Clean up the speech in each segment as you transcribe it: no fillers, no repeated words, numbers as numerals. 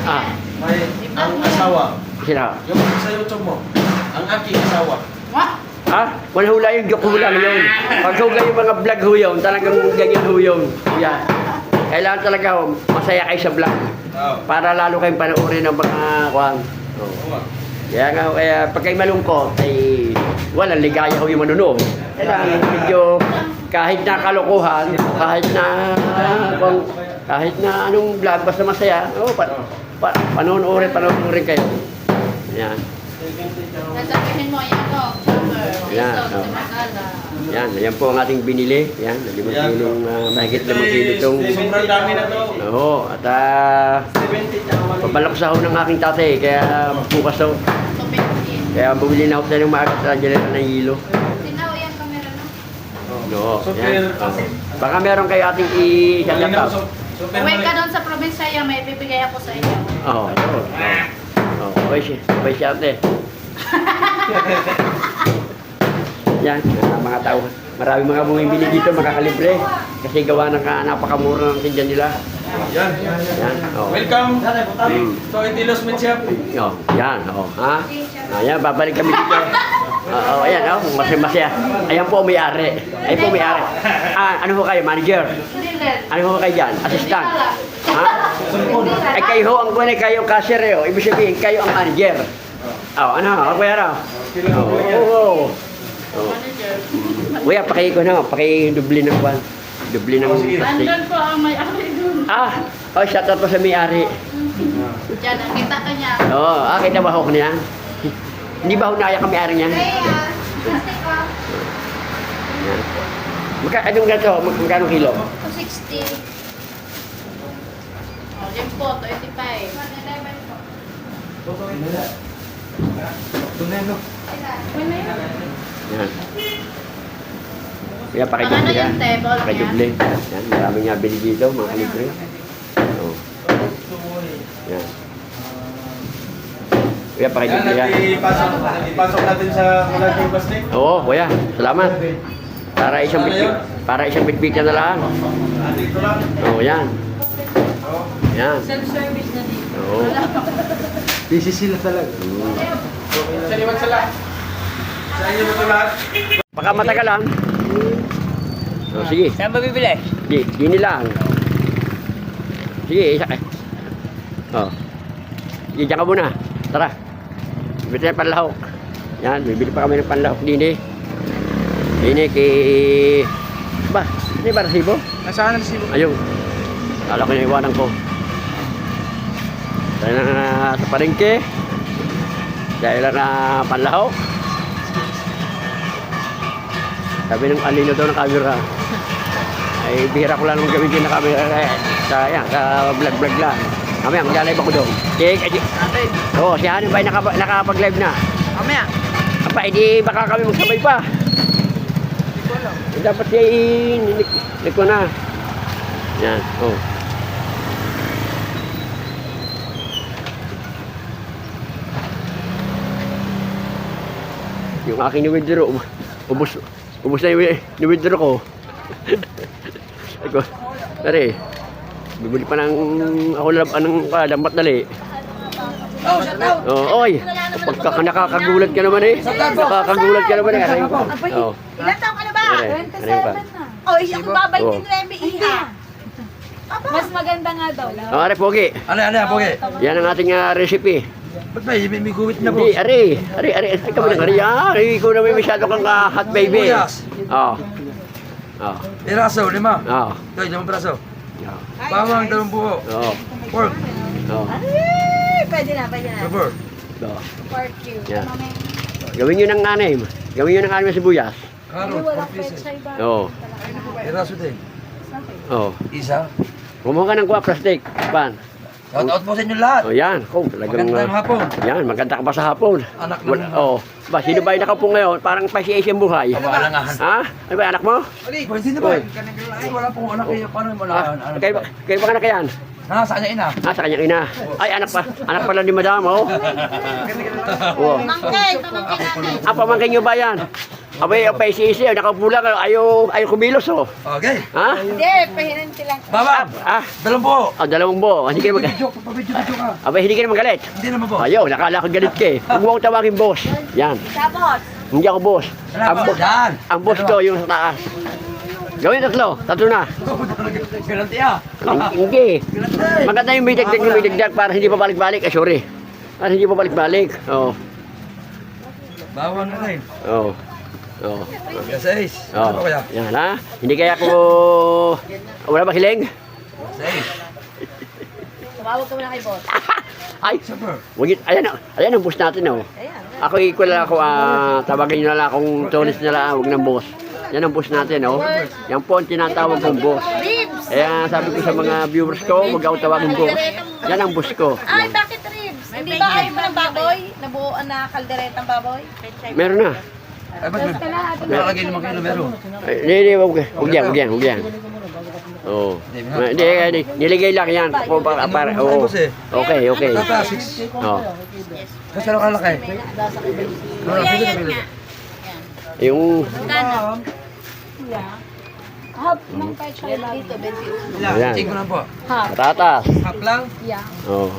Ah, May ang asawa. sila. Yung sa YouTube mo, ang aking asawa. Ha? Wala hula yung joke hula yun. Pag hula yung mga vlog ho yun, talagang ganyan ho yun. Yan. Kailangan talaga ho, masaya kayo sa vlog. Oo. Para lalo kayong panoorin ng mga kuhan. Oh. Oo. Kaya nga, kaya pag kayo malungkot, ay walang ligaya ho yung manunood. Kailangan medyo kahit na kalokohan, kahit na anong vlog, basta masaya, panoorin kayo. Yan. Sasabihin mo, yan o. Yan, oh. Yan, yan po ang ating binili. Yan, 5 kilong, mahigit 5 kilo itong... Sobrang dami na to. Oo, at pabalak sa ho ng aking tatay, kaya bukas ho. 250. Kaya bumili na ako sa ng maaga sa Angelina ng hilo. Tinaw yan kamera, no? Oo, Super. yan. Oh. Baka meron kayo ating i-shout out. Uwi ka doon sa probinsya yan, may bibigay ako sa iyo. Oo, oo. Okay siya ate. Yan, mga tao. Maraming mga bumibili dito, makakalibre. Kasi gawa ng napakamura ng tindihan nila. Yan. Yan, oo. Welcome to Itilos Meat Shop. Oh, yan, oh, ha? Ayan, babalik kami dito. Oo, ayan, oh, masaya. Ayan po may-ari. Ayan po may-ari. Ano ho kayo, manager? Ano ho kayo dyan? Assistant? Ha? Ay kayo ho, ang kunay kayo cashier eh. Oh. Ibig sabihin, kayo ang manager. Oh, ano? Ako yan, oh. Oo. Kuya, paki-dubli ng kwan. Dubli ng plastic. Andun po ang may-ari doon. Oh, shout out po sa may-ari. Diyan, nakita ka niya. Oo, kita ba ho niya? Hindi ba ho naya ka may-ari niyan? Yan. Anong ganito? Magkano kilo? 260. Oh, yun po, 25. Yan. Kaya pakidubli Ano ka. yung table Pakidubli. Yan, marami nga bili dito, mga kalibre. Oo. Yan. Kaya pakidubli ka. Ipasok natin sa malaking plastic. Oo, kuya. Salamat. Para isang bitbit na lang. Dito lang. Oo, yan. Yan. Self-service na dito. Oo. Busy sila talaga. Sa liwag sila. Sa inyo ito lahat. Baka matagal lang. Oh, sige. Saan ba bibili? Di nilang. Sige, isa. Oh. Sige, dyan ka muna. Tara. Bibili tayo panlahok. Yan, bibili pa kami ng panlahok. Dini. Dini kay... Ba? Hindi ba resibo? Nasaan ang resibo? Ayun. Kala ko yung iwanan ko. Tayo na sa palengke. Dahil na panlahok. Sabi ng alino daw ng camera. Ay, bihira ko lang naman gamitin na camera. Sa vlog-vlog lang. Mamaya, mag-live ako doon. Oo, si Hanin ba nakapag-live na? Mamaya. Apa, hindi baka kami magsabay pa. Dapat siya inik ko na. Yan, oh. Yung aking ni-withdraw, ubos na yung ni-withdraw ko. Ako, pare, bibili pa ng ako lambat dali. Oh, shout out! Oh, oy, pagka nakakagulat ka naman eh. Nakakagulat ka naman eh. Oh. Ilan taong ka na ba? Pare, ano yun pa? Oh, ako babay Oh. din Remy Iha. Mas maganda nga daw. Oh, are, Pogi. Ano, Pogi? Yan ang ating recipe. Ba't ba, may guwit na po? Hindi, are, ikaw mo lang, are, ikaw na may masyado kang hot baby. Buyas. Oh. Oh. Piraso, 5. Oh. Ito, 5 piraso. Oh. Bawang, 2 buho. Oh. Pork. Oh. Ay, pwede na. Rubber. Oh. Pork you. Yan. Gawin nyo ng anim. Gawin nyo ng anim na sibuyas. Carrot, 4 pieces. Oo. Piraso din. Oo. Isa. Kumuha ka ng plastic. Pan. Shout out po sa inyo lahat. Oh, yan. Oh, talagang... Magandang hapon. Yan, maganda ka pa sa hapon. Anak ng... Oh. Ba, sino ba yung nakapo ngayon? Parang pasiasyang buhay. Kabalangahan. Ha? Ano ba, anak mo? Pwede na ba? Ay, wala pong anak kayo. Paano yung wala? Kayo ba anak yan? Ha, sa kanya ina. Sa kanyang ina. Ay, anak pala ni madam, oh. Oh. Pamangkin natin. Pamangkin nyo ba yan? Abay, si nakaupo lang, ayaw kumilos, oh. Okay. Ha? Hindi, pahinanti lang. Baba. Dalawang buo. Hindi kayo Video ka. Abay, hindi kayo magalit. Hindi naman po. Ayaw, nakala ko galit ka eh. Huwag mo akong tawagin boss. Yan. Tapos, Hindi ako boss. Yan. Ang boss ko yung sa taas. Gawin tatlo na. Garanti ah. Hindi. Maganda yung may dagdag para hindi pa balik-balik. Sorry. Para hindi pa balik-balik. Oo. Bawang na rin. Oo. Oo. Yes. Oo. Ano kaya? Yan ha. Hindi kaya ako... Wala ba hiling? Yes. tumawag ka muna kay boss. Ay! Super. Ayan ang boss natin oh. Ayan. Ako equal lang ako, tawagin nyo na lang akong tonis na lang, huwag ng boss. Yan ang boss natin, oh. Yan po ang tinatawag kong boss. Ribs! Kaya sabi ko sa mga viewers ko, huwag ako tawagin boss. Yan ang boss ko. Ay, bakit ribs? Hindi ba ayaw mo ng baboy? Nabuoan na kalderetang baboy? Meron na. Ay, ba't meron? Meron naman kayo na meron. Ay, hindi, huwag yan. Oo. Hindi, niligay lang yan. Para, oo. Okay. Tata, 6. Oo. Kasi ano kalaki? Kuya, yan nga. Yung, Kano? Hap ng pecha dito, 21. Ayan. Tingko lang po. patatas. Half lang? Oo.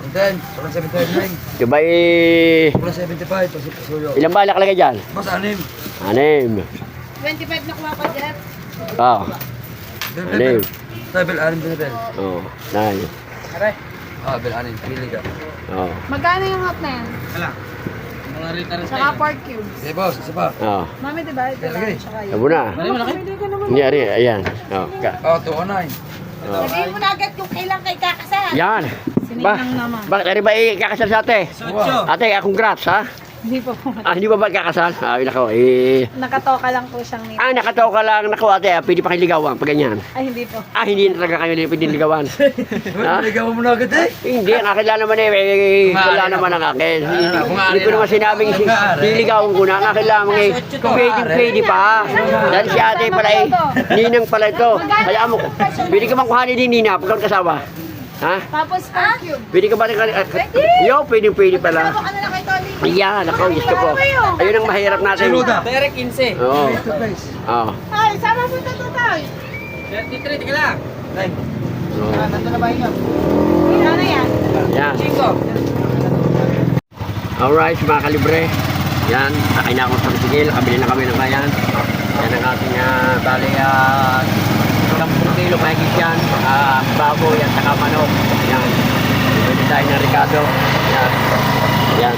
And then, walang 79. Diba eh, Walang 75. Kasi pasuyo. ilang balak lagay dyan? Boss, 6. 6. 25 na kuha ko, Jeff. Oo. Bel. Bel, 6 din bel. Oo. 9. Bel, 6. Pili ka. Oo. Magkano yung hot na yan? Wala. Mga rin Saka pork cubes. Okay, boss. Isa pa. Oo. Mami, diba? Ito Lagay. Saka yun. Abo na. Pwede ka naman. Hindi, ayan. Oo. 209. Oo. Sabihin mo na agad kung kailan kayo kakasal. Yan. Sininang naman. Bakit ari ba ikakasal sa ate? Wow. Ate, congrats ha? Hindi po po. Hindi ba kakasal? Nako, Nakatoka lang po siyang nito. nakatawa ka lang. Nako ate, pwede pa kayo ligawan pag ganyan. Ay, hindi po. Hindi na talaga kayo pwede ligawan. Ha? Naligawan mo na agad eh. Hindi, ang akin lang naman wala naman ang akin. Hindi ko naman sinabing siligawan ko na. Ang akin lang pwede pa. Dahil si ate pala ninang pala ito. Kaya mo, pwede ka bang kuhanin din nina pagkang kasawa? Ha? Tapos pork cube. Pwede ka ba rin? Yo, pwede pala. Ano na kay Tony? Yan, ako, gusto ko. Ayun ang mahirap natin. Direct 15. Oo. Oo. Ay, sama po ito tayo. 33, tika lang. Oo. Nandun na ba yun? Ano yan? Yan. 5. Alright, mga kalibre. Yan, sakay na akong tricycle. Kabili na kami ng kayan. Yan ang ating bali 10 kilo mahigit yan. Baboy at saka manok. Yan. Pwede tayo ng Ricardo. Yan. Yan.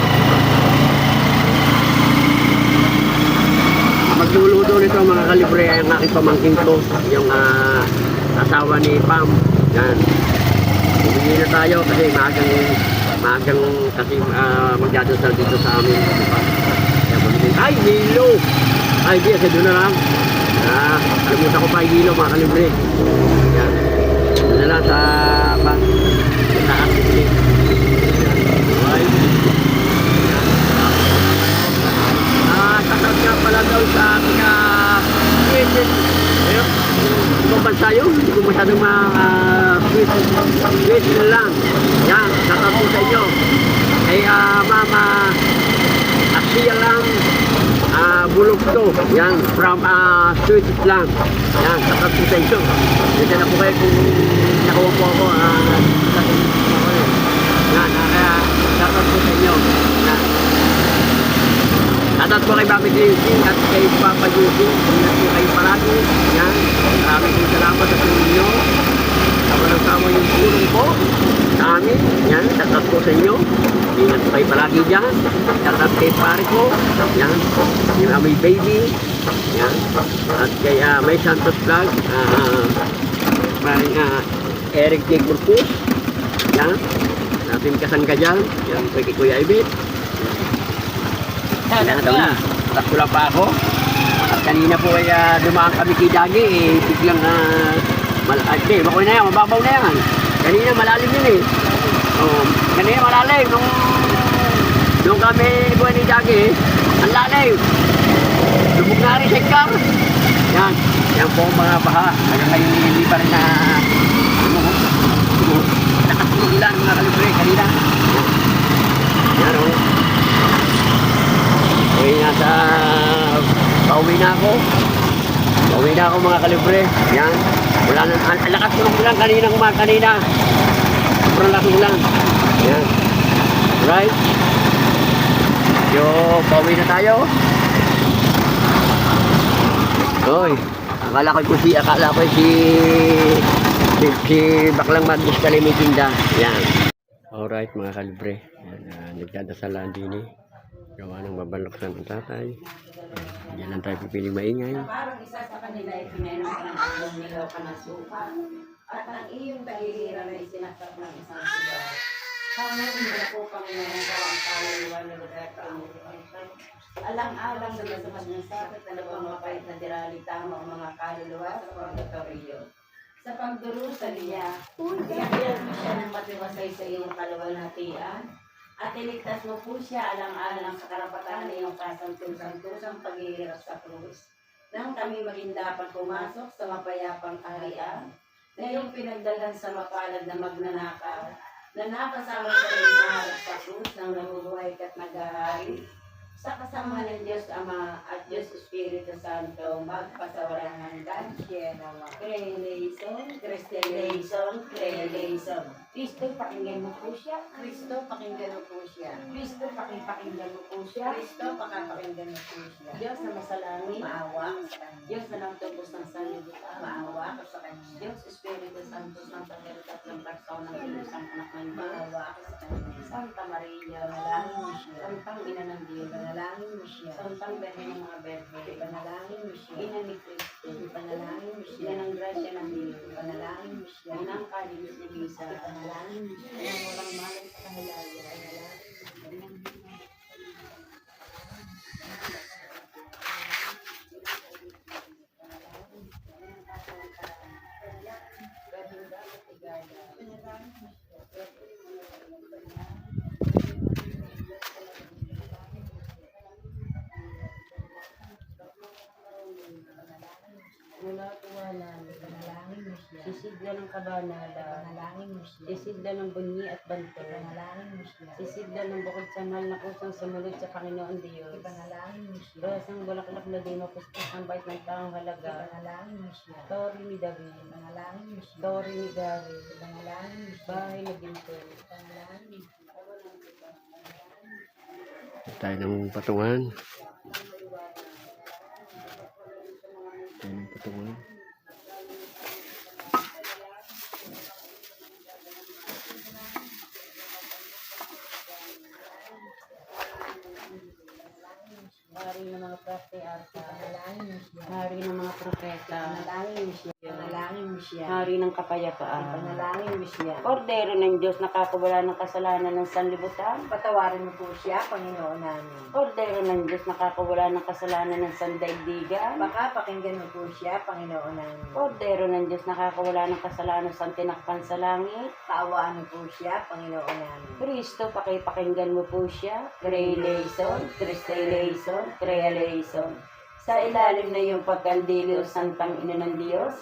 Magluluto nito mga kalibre ay ang aking pamangkin ko. Yung asawa ni Pam. Yan. Bumili na tayo kasi maagang kasi magdadasal dito sa amin. Kaya bumili. Ay, hilo! Ay, di, kasi doon na lang. Kalimutan ko pa yung hilo mga kalibre. Yan. Doon na lang sa taas. Yan. Okay. Tatawag nga pala daw sa ating ibang bansa yun. Hindi ko masyadong sweet lang. Yan, tatawag po sa inyo. Kay Mama Asia lang bulog to. Yan, from sweet lang. Yan, tatawag po sa inyo. Dito na po kayo kung nakuha po ako. Yan, tatawag po sa inyo. Yan. At po kay Mami Gleasing at kay Papa Gleasing. Ingat po kayo palagi. Yan. Maraming salamat sa inyo. Sama yung tulong po sa amin. Yan. Tatat po sa inyo. Ingat po kayo palagi dyan. Tatat kay pare ko. Yan. Yung Amay Baby. Yan. At kay May Santos Vlog. Parang Eric J. Corpus. Yan. Natin kasangga dyan. Yan. Kay Kuya Ibit. Yan, daw na. Takula pa ako. At kanina po ay dumaan kami kay Dagi, biglang makuha na yan, mababaw na yan. Kanina malalim yun eh. Oh, kanina malalim. Nung kami buwan ni Dagi, ang lalim. Lubog na rin sa ikar. Yan. Yan po ang mga baha. Hanggang ngayon hindi pa rin nakatulog lang mga kalibre kanina. Yan o. Pauwi na ako. Pauwi na ako mga kalibre. Yan. Wala na, ang lakas ko ng ulan kanina. Sobrang lakas ng ulan. Yan. Right? So, pauwi na tayo. Hoy, akala ko si Baklang Magis Kalimi Tinda. Yan. Alright mga kalibre. Yan, nagdadasalan din eh. Gawa ng babaloksan ng tatay. Yan lang tayo pipiling maingay. Parang isa sa kanila ay pinainom ka ng tatlong nilaw ka ng suka at ang iyong dalihira na isinaksak ng isang sigaw. Hanggang hindi po kami na ng gawang kaluluwa ni Roberto Amorito. Alang-alang na masamas ng sakit na napamapait na dirali tama ang mga kaluluwa sa purgatorio. Sa pagdurusa niya, iyakyat mo siya ng matiwasay sa iyong kaluwalhatian at iligtas mo po siya alang-alang sa karapatan na iyong kasantusang paghihirap sa krus. Nang kami maging dapat pumasok sa mapayapang kaharian, na iyong pinagdalhan sa mapalad na magnanakaw, na nakasama sa iyong naharap sa krus ng nabubuhay ka't naghahari, sa kasama ng Diyos Ama at Diyos Espiritu Santo, magpasawalang hanggan. Creation, Creation. Kristo, pakinggan mo po siya. Kristo, pakinggan mo po siya. Kristo, pakinggan mo po siya. Kristo, pakinggan mo po siya. Diyos na masalangin, maawa ka sa kanya. Diyos na nagtubos ng sanlibutan, maawa ka sa kanya. Diyos Espiritu Santo, Santa Veritas ng Persona ng isang anak ng Diyos, maawa ka sa kanya. Santa Maria, manalangin mo siya. Santang Ina ng Diyos, panalangin mo siya. Santang Birhen ng mga Berhe, panalangin mo siya. Ina ni Cristo, panalangin mo siya. Ina ng grasya ng Diyos, panalangin mo siya. Ina ng kalinis ni Lisa, panalangin mo siya. Ina ng walang malam sa kahalaya, panalangin mo siya. Mula tuwalan, panalangin mo siya. Sisidla ng kabanala, panalangin mo siya. Sisidla ng bunyi at banto, panalangin mo siya. Sisidla ng bukod sa mahal na kusang sumunod sa Panginoon Diyos, panalangin mo siya. Rosang bulaklak na di mapustos ang bait ng taong halaga, panalangin mo siya. Tori ni David, panalangin mo siya. Tori ni Gary, panalangin mo siya. Bahay na ginto, panalangin mo siya. Tayo ng patungan. Tayo ng patungan. Hari ng mga patriarka, panalangin mo siya. Hari ng mga propeta, panalangin mo siya. Panalangin mo siya. Hari ng kapayapaan, panalangin mo siya. Kordero ng Diyos, nakakawala ng kasalanan ng sanlibutan, patawarin mo po siya, Panginoon namin. Kordero ng Diyos, nakakawala ng kasalanan ng sandaigdigan, baka pakinggan mo po siya, Panginoon namin. Kordero ng Diyos, nakakawala ng kasalanan sa tinakpan sa langit, kaawaan mo po siya, Panginoon namin. Kristo, pakipakinggan mo po siya. Creation, Creation. Sa ilalim na iyong pagkandili o santang ina ng Diyos,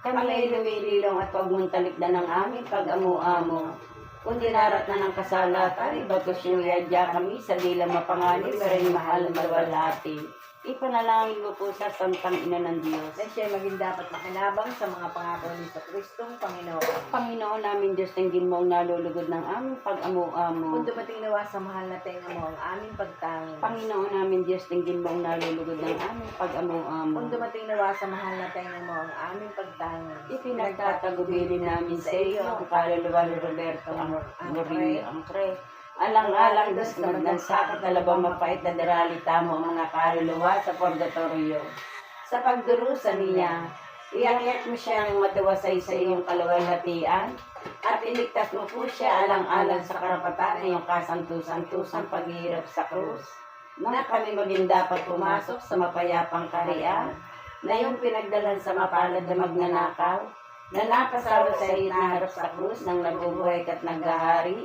kami ay lumililong at huwag mong talikdan ng aming pag-amo-amo. Kung dinarat na ng kasalatan, bagos yung iadya kami sa dilang mapanganib, pero mahal ang malwalhati. Ipanalangin mo po sa santang ina ng Diyos. Na siya maging dapat makinabang sa mga pangako ni sa Kristong Panginoon. Panginoon namin Diyos, tinggin mo ang nalulugod ng aming pag-amo-amo. Kung dumating nawa sa mahal na tenga mo ang aming pagtangin. Panginoon namin Diyos, tinggin mo ang nalulugod ng aming pag-amo-amo. Kung dumating nawa sa mahal na tenga mo ang aming pagtangin. Ipinagtatagubilin namin sa iyo ang kaluluwa ni Roberto Angre. Alang-alang Diyos na magdansakot na labang mapait na diralita mo ang mga kaluluwa sa purgatorio. Sa pagdurusa niya, iyakyat mo siya ng matiwasay sa iyong kaluwalhatian at iligtas mo po siya alang-alang sa karapatan na iyong kasantusang paghihirap sa krus, na kami maging dapat pumasok sa mapayapang kaharian, na iyong pinagdalan sa mapalad na magnanakaw, na napasama sa iyo na harap sa krus ng nabubuhay at naghahari,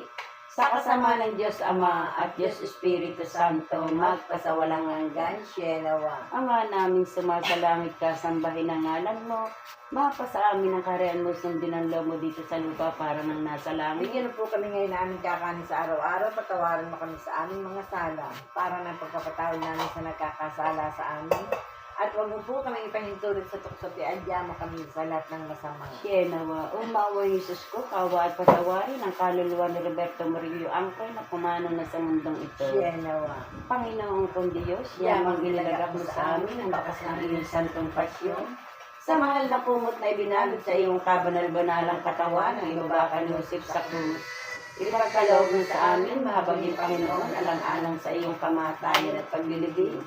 Sa kasama ng Diyos Ama at Diyos Espiritu Santo, magpasawalang hanggan, Sienawa. Ama naming sumasalangit ka, sambahin ang ngalan mo. Mapasa amin ang kaharian mo, sundin ang loob mo dito sa lupa para nang nasa langit. Bigyan po kami ngayon namin kakanin sa araw-araw. Patawarin mo kami sa aming mga sala. Para ng pagkapatawad namin sa nagkakasala sa amin. At huwag mo po kami ipahintulot sa tukso at iadya mo kami sa lahat ng masama. Sienawa, umawa Jesus ko, kawa at patawarin ang kaluluwa ni Roberto Murillo Angkoy na pumanaw na sa mundong ito. Sienawa. Panginoong kong Diyos, yamang ilalagak mo sa amin ang bakas ng iyong santong pasyon. Sa mahal na kumot na ibinalot sa iyong kabanal-banalang katawan, ang ibaba ka ni Joseph sa krus. Ipagkaloob mo sa amin, mahabaging Panginoon, alang-alang sa iyong kamatayan at paglilibing.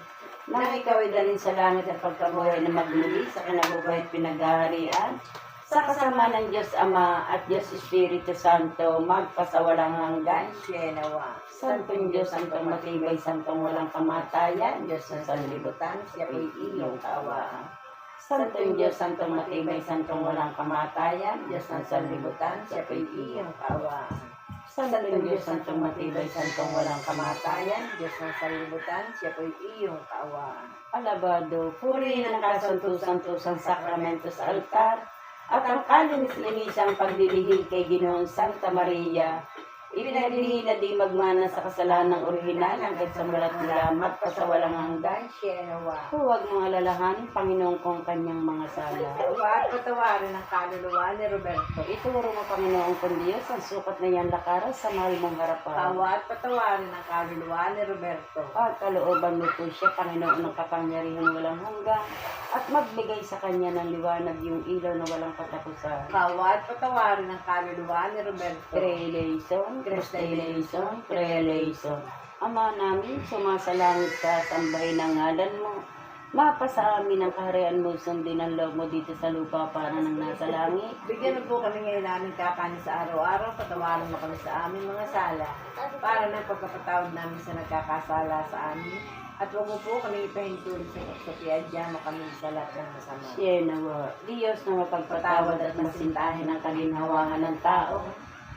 Nang ikaw ay dalhin sa langit at pagkabuhay na magluli sa kinabubuhay at pinaghaharian, sa kasama ng Diyos Ama at Diyos Espiritu Santo, magpasawalang hanggan, Sienawa. Santong Diyos, Santong matibay, Santong walang kamatayan, Diyos ng sanlibutan, siya po'y iyong kaawaan. Santong Diyos, Santong matibay, Santong walang kamatayan, Diyos ng sanlibutan, siya po'y iyong kaawaan. Santong Diyos, Santong matibay, Santong walang kamatayan, Diyos ng sanlibutan, siya po'y iyong kaawaan. Alabado, purihin ang kasanto-santosang sakramento sa altar, at ang kalinis-linisang pagdilihig kay Ginoong Santa Maria, ipinaglihig na di magmana sa kasalanan ng orihinal hanggang sa mulat nila magpasawalang hanggan, Sienawa. Huwag mong alalahanin, Panginoon kong kanyang mga sala. At patawarin ang kaluluwa ni Roberto. Ituro mo, Panginoon kong Diyos, ang sukat na yan lakaran sa mahal mong harapan. Kawa at patawarin ang kaluluwa ni Roberto. At kalooban mo po siya, Panginoon ng kapangyarihan walang hanggan, at magbigay sa kanya ng liwanag yung ilaw na walang katapusan. Kawa at patawarin ang kaluluwa ni Roberto. Prelation, Crestalason, Prelation. Ama namin, sumasalangit ka, sambahin ang ngalan mo. Mapasa amin ang kaharian mo, sundin ang loob mo dito sa lupa para nang nasa langit. Bigyan mo po kami ngayon namin kakanin sa araw-araw. Patawarin mo kami sa aming mga sala. Para ng pagkapatawad namin sa nagkakasala sa amin. At huwag mo po kami ipahintulot sa kapiadya mo kami sa lahat ng masama. Sienawa, Diyos na mapagpatawad at masintahin ang kalinhawangan ng tao.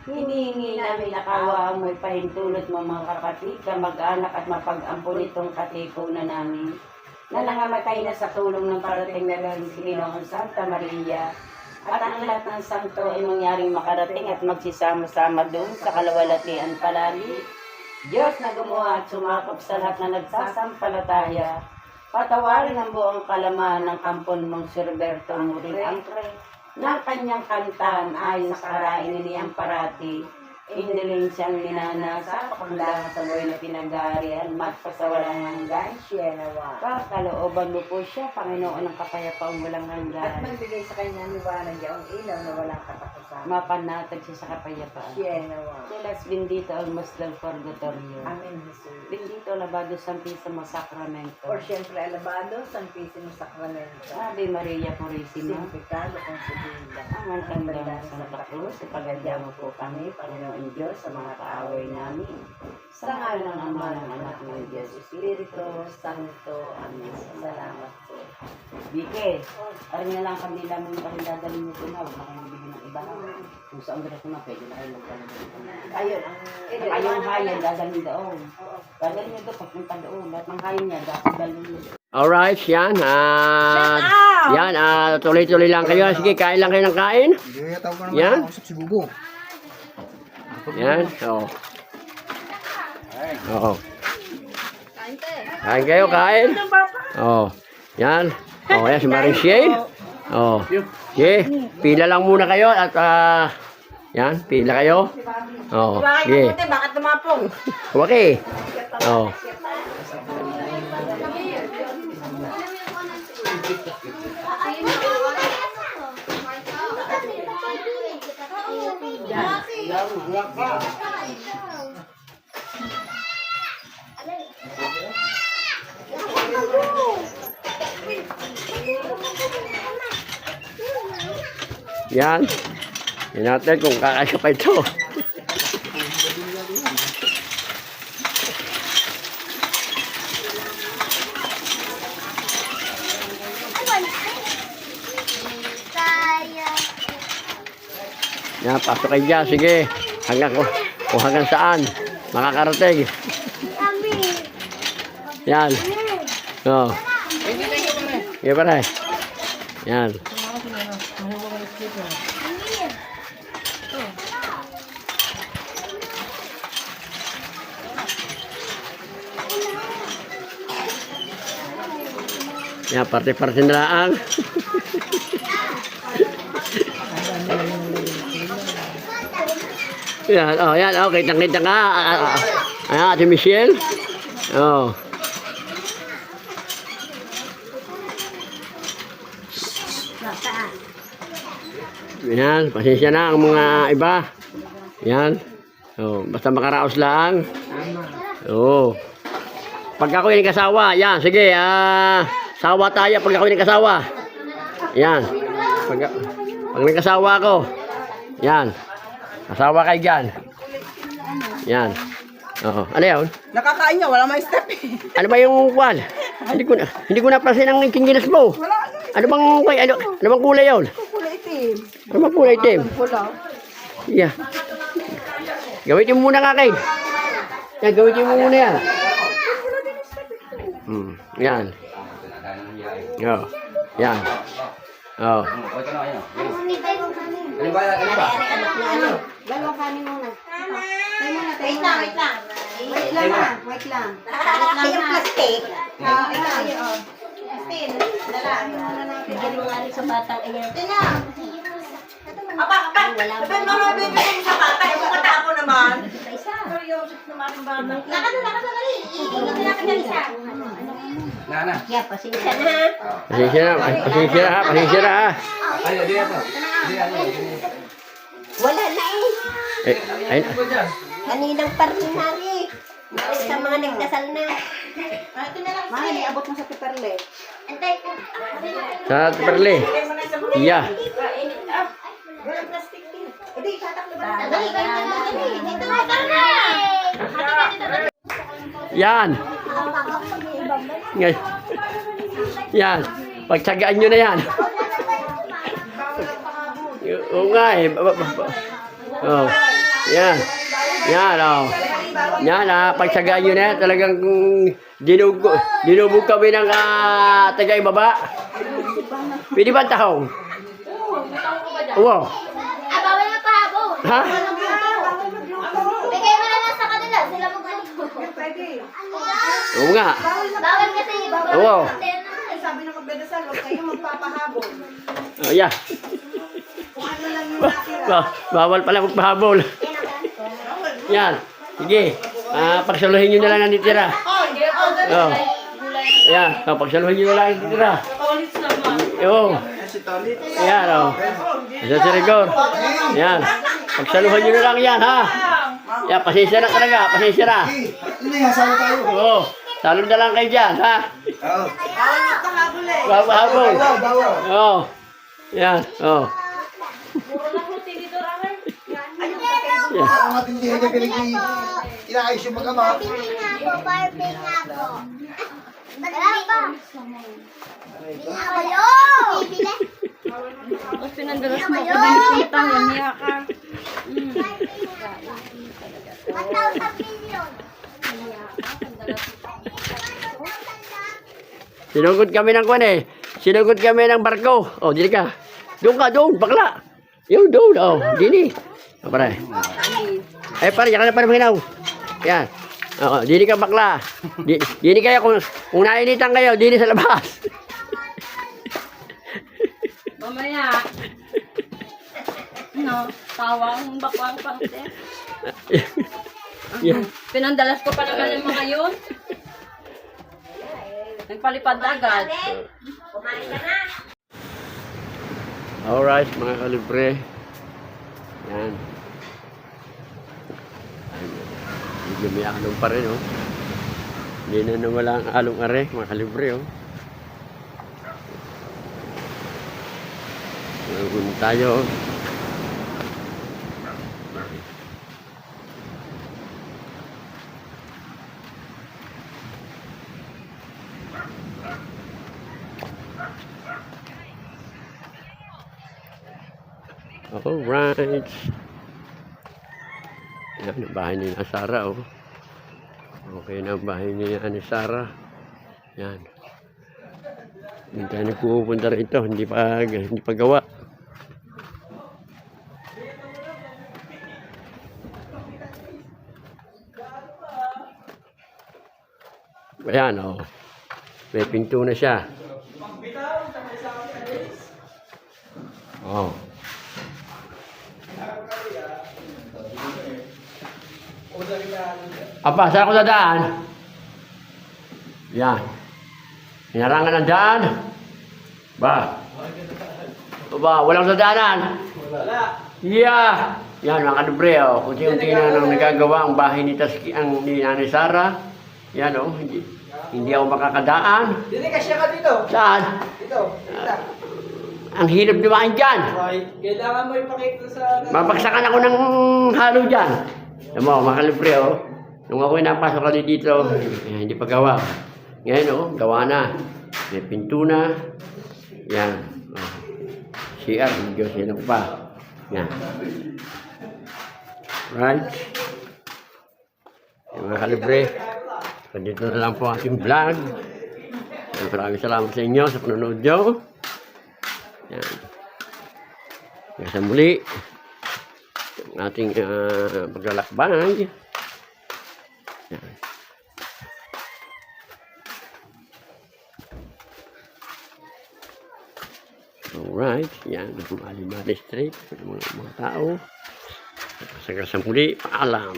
Hinihingi namin na kaawaan mo ipahintulot mo mga kapatid, kamag-anak at mapag-ampun itong katipunan namin na nangamatay na sa tulong ng parating na galing si Ginoong Santa Maria. At ang lahat ng santo ay mangyaring makarating at magsisama-sama doon sa kalawalatian palagi. Diyos na gumawa at sumakop sa lahat na nagsasampalataya, patawarin ang buong kalaman ng kampon mong si Roberto Murillo Angkoy ng kanyang kantahan ayon sa karain niyang parati. Iniling siyang minanasa, pakundangan sa buhay na pinag-aarian, magpasawalang hanggan, Sienawa. Kakalooban mo po siya, Panginoon ng kapayapaan walang hanggan. At magbigay sa kanya liwanag yung ilaw na walang katapusan. Mapanatag siya sa kapayapaan. Sienawa. Silas bendito al del purgatorio. Amen, Jesus. Bendito labado Santísimo Sacramento. Por siempre alabado, Santísimo Sacramento. Ave Maria Purísima. Sin pecado concebida. Ang tanda ng Santa Cruz, ipagadya mo po kami, Panginoon Diyos, sa mga kaaway namin. Sa ngalan ng Ama ng Anak ng Diyos, Espiritu Santo. Amen. Salamat po. Bike, arin na lang kami namin kami dadalhin mo po na, huwag na kayo bibigyan ng iba. Kung saan oras naman, pwede na kayo magdalhin. Ayun, Ayong hayan, dadalhin doon. Dadalhin nyo doon, pagpunta doon. Lahat ng hayan niya, dadalhin nyo doon. Alright, yan. Yan, tuloy-tuloy lang kayo. Sige, kain lang kayo ng kain. Hindi, tawag ko naman Yan. ako si Bubo. Yan, oo. Oo. Kain kayo, kain. Oo. Yan. Oo, yan si Maring Shane. Oo. Sige, pila lang muna kayo at yan, pila kayo. Oo. Sige. bakit tumapong? Okay. Oo. Yan. Yan natin kung kakasya pa ito. Yan, pasok kayo dyan. Sige. Hanggang ko. kung hanggang saan makakarating. Yan. Oh. Yan pare. Yan. Yan, parte-parte na lang. Yan, oh, yan, oh, kitang-kita ka. Ayan, Ate Michelle. Oh. Yan, pasensya na ang mga iba. Yan. Oh, basta makaraos lang. Oh. Pag ako yung kasawa, yan, sige, sawa tayo pag ako yung kasawa. Yan. Pag may kasawa ako, yan. Kasawa kayo dyan. Yan. Oo. Ano yun? Nakakain niya, wala may step eh. Ano ba yung kwan? Hindi ko napansin ang kinginas mo. Wala Ano bang kulay yun? kulay itim. Ano bang kulay itim? Pula. Yeah. Gamitin mo muna nga kayo. Yan, gamitin mo muna yan. Yan. Oh. Yan. Oh. Dalawang kanin muna. Wait lang. Wait lang ha. Wait lang. Yung plastic. Bigyan mo nga rin sa batang iyan. Sa bata, yung matapo naman. Isa. Nana. Kaya pasensya na. Pasensya na. Pasensya na ha. Pasensya na ha. Ay, di ako. Wala na eh. Ay, Kaninang parminari. Sa mga nagdasal na. Mahal, iabot mo sa piperle. sa perle. Iya. Yan. Ngay. Yan. Pagtsagaan nyo na yan. Oo nga eh. Oh. Yan. Yan oh. Yan pagtsagaan nyo na yan. Talagang dinubog kami ng taga-ibaba. Pwede ba ang tahong? Oo. Bawal na pahabol. Ha? Bigay mo na lang sa kanila. Sila magluto. Oo nga. Bawal kasi yung Oo. Sabi ng kabedasal, huwag kayo magpapahabol. Oh, yeah. Kung ano lang yung nakira. Bawal pala magpahabol. Yan. Sige. Pagsaluhin nyo na lang ang nitira. Oh. Yan. Pagsaluhin nyo na lang ang nitira. Oo. Yan. Oh. Isa si Rigor. Yan. Pagsaluhin nyo na lang yan, ha? Yan. Pasensya na talaga. Pasensya na. Oo. Salud na lang kayo dyan, ha? Bawal magpahabol eh. Pahabol. Oo. Yan. Oo. Yan. Ang matindihan niya inaayos yung mag-ama. Barbie nga po. Barbie nga po. Wala pa. Kayo! Bibili? Tapos pinandalas mo ako din yung utang, yamiya ka. 1,000 million. Sinugod kami ng kwan eh. Sinugod kami ng barko. Oh, dili ka. Doon ka, doon, bakla. Yun, doon, oh, dini. Oh, pare. Eh, pare, yan ka na pare maginaw. Yan. Oo, dini ka bakla. Dini kayo, kung nainitan kayo, dini sa labas. Mamaya. No, tawang bakwang pangte. Yan. Pinandalas ko pa naman yung mga yun. Nagpalipad agad. Kumain ka na. Alright, mga kalibre. Yan. Medyo may along pa rin, oh. Hindi na nawala ang along are, mga kalibre, oh. Nagun tayo, oh. Alright. Yan, ang bahay ni Sarah, oh. Okay na ang bahay ni Sarah. Yan. Hindi tayo nagpupunta rito. Hindi pa gawa. Ayan, oh. May pinto na siya. Oh. Apa, saan ako dadaan? Yan. Hinarangan ng daan. Ba? Walang dadaanan. Wala. Yeah. Yan, mga kadubre, oh. Unti-unti na nang nagagawa ang bahay ni Nanay Sarah. Yan, oh. Hindi ako makakadaan. Dili ka siya ka dito. Saan? Dito. Dito. Ang hirap dumaan dyan. Okay. Kailangan mo ipakita sa... Mapaksakan ako ng halo dyan. Alam mo, mga kadubre, oh. Nung ako'y napasok kali dito, hindi pa gawa. Ngayon, oh, gawa na. May pinto na. Yan. Oh. CR, Diyos, yan ako pa. Yan. Right. Yung mga kalibre, dito na lang po ating vlog. Maraming salamat sa inyo sa panonood nyo. Yan. Hanggang sa muli. Ang ating paglalakbay. Yan. Alright, yan, Mali Street, mga tao. Hanggang sa muli, paalam.